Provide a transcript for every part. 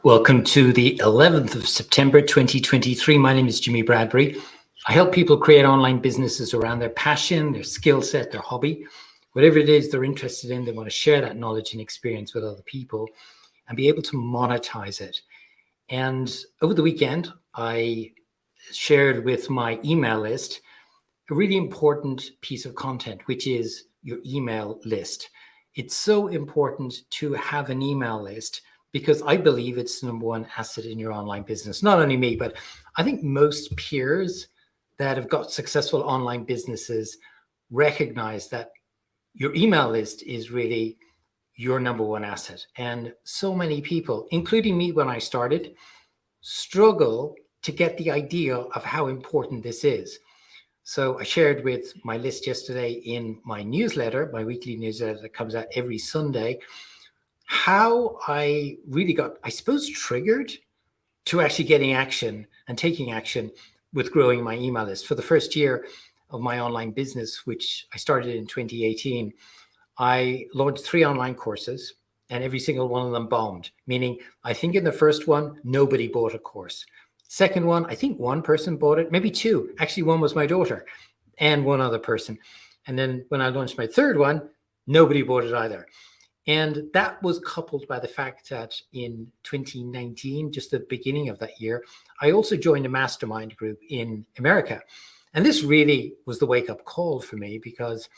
Welcome to the 11th of September 2023. My name is Jimmy Bradbury. I help people create online businesses around their passion, their skill set, their hobby, whatever it is they're interested in. They want to share that knowledge and experience with other people and be able to monetize it. And over the weekend, I shared with my email list a really important piece of content, which is your email list. It's so important to have an email list because I believe it's the number one asset in your online business. Not only me, but I think most peers that have got successful online businesses recognize that your email list is really your number one asset. And so many people, including me when I started, struggle to get the idea of how important this is. So I shared with my list yesterday in my newsletter, my weekly newsletter that comes out every Sunday, how I really got, I suppose, triggered to actually getting action and taking action with growing my email list. For the first year of my online business, which I started in 2018, I launched 3 online courses and every single one of them bombed. Meaning, I think in the first one, nobody bought a course. Second one, I think one person bought it, maybe 2. Actually, one was my daughter and one other person. And then when I launched my third one, nobody bought it either. And that was coupled by the fact that in 2019, just the beginning of that year, I also joined a mastermind group in America. And this really was the wake-up call for me because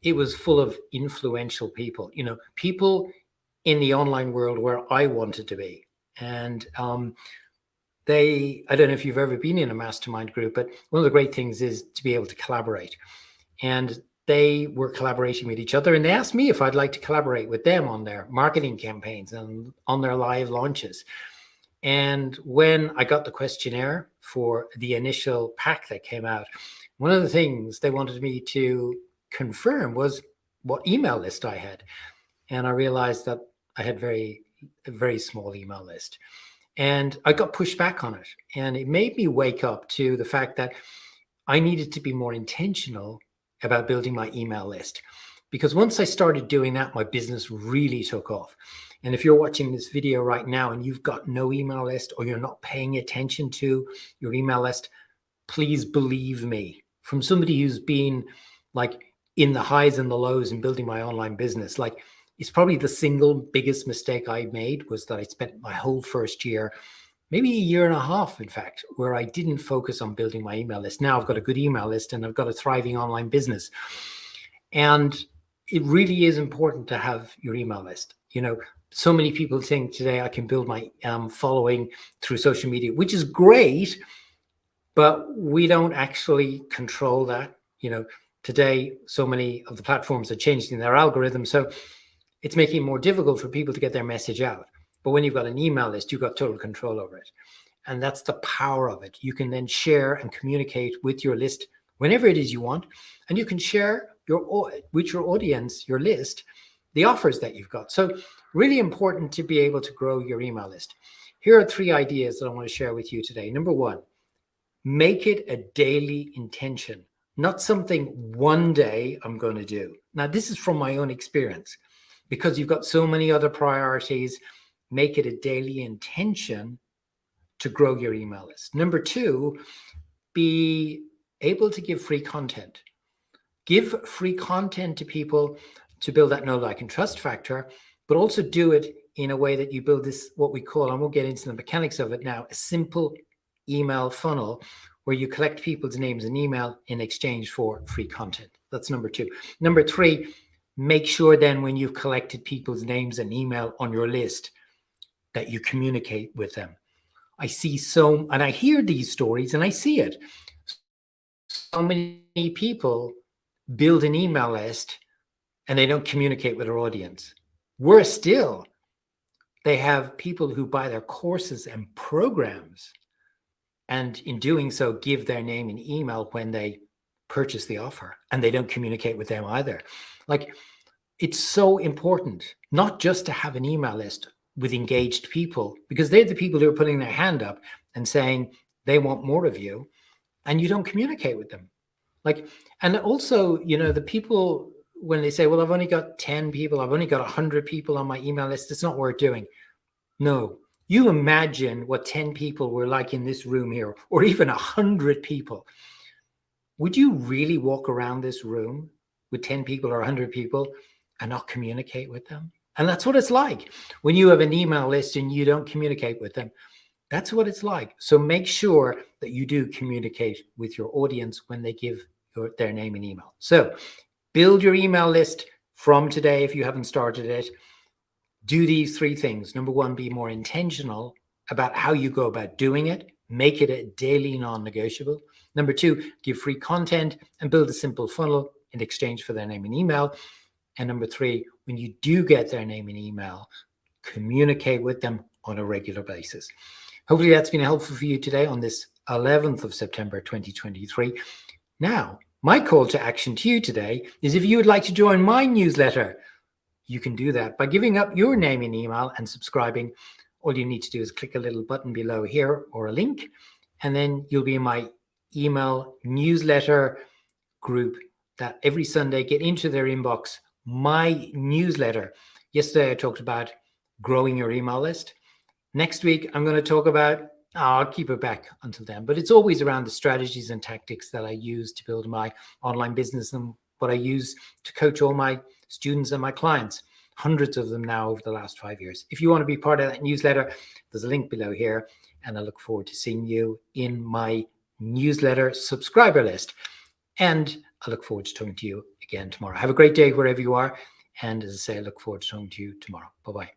it was full of influential people, people in the online world where I wanted to be. And I don't know if you've ever been in a mastermind group, but one of the great things is to be able to collaborate. And they were collaborating with each other, and they asked me if I'd like to collaborate with them on their marketing campaigns and on their live launches. And when I got the questionnaire for the initial pack that came out, one of the things they wanted me to confirm was what email list I had. And I realized that I had a very small email list. And I got pushed back on it. And it made me wake up to the fact that I needed to be more intentional about building my email list. Because once I started doing that, my business really took off. And if you're watching this video right now and you've got no email list or you're not paying attention to your email list, please believe me, from somebody who's been like in the highs and the lows in building my online business, like it's probably the single biggest mistake I made was that I spent my whole first year, maybe a year and a half, in fact, where I didn't focus on building my email list. Now I've got a good email list and I've got a thriving online business. And it really is important to have your email list. So many people think today I can build my following through social media, which is great, but we don't actually control that. Today, so many of the platforms are changing their algorithms. So it's making it more difficult for people to get their message out. But when you've got an email list, you've got total control over it. And that's the power of it. You can then share and communicate with your list whenever it is you want. And you can share with your audience, your list, the offers that you've got. So really important to be able to grow your email list. Here are 3 ideas that I want to share with you today. Number 1, make it a daily intention, not something one day I'm going to do. Now, this is from my own experience because you've got so many other priorities. Make it a daily intention to grow your email list. Number 2, be able to give free content. Give free content to people to build that know, like, and trust factor, but also do it in a way that you build this, what we call, and we'll get into the mechanics of it now, a simple email funnel where you collect people's names and email in exchange for free content. That's number 2. Number 3, make sure then when you've collected people's names and email on your list that you communicate with them. I see and I hear these stories and I see it. So many people build an email list and they don't communicate with their audience. Worse still, they have people who buy their courses and programs, and in doing so, give their name and email when they purchase the offer, and they don't communicate with them either. Like, it's so important not just to have an email list with engaged people, because they're the people who are putting their hand up and saying they want more of you, and you don't communicate with them. And also, the people, when they say, well, I've only got 10 people, I've only got 100 people on my email list, it's not worth doing. No, You imagine what 10 people were like in this room here, or even 100 people. Would you really walk around this room with 10 people or 100 people and not communicate with them? And that's what it's like when you have an email list and you don't communicate with them. That's what it's like. So make sure that you do communicate with your audience when they give their name and email. So build your email list from today if you haven't started it. Do these three things. Number one, be more intentional about how you go about doing it. Make it a daily non-negotiable. Number two, give free content and build a simple funnel in exchange for their name and email. And number three, when you do get their name and email, communicate with them on a regular basis. Hopefully that's been helpful for you today on this 11th of September, 2023. Now, my call to action to you today is if you would like to join my newsletter, you can do that by giving up your name and email and subscribing. All you need to do is click a little button below here or a link, and then you'll be in my email newsletter group that every Sunday get into their inbox my newsletter. Yesterday, I talked about growing your email list. Next week, I'm going to talk about, I'll keep it back until then, but it's always around the strategies and tactics that I use to build my online business and what I use to coach all my students and my clients, hundreds of them now over the last 5 years. If you want to be part of that newsletter, there's a link below here, and I look forward to seeing you in my newsletter subscriber list. And I look forward to talking to you again tomorrow. Have a great day wherever you are. And as I say, I look forward to talking to you tomorrow. Bye-bye.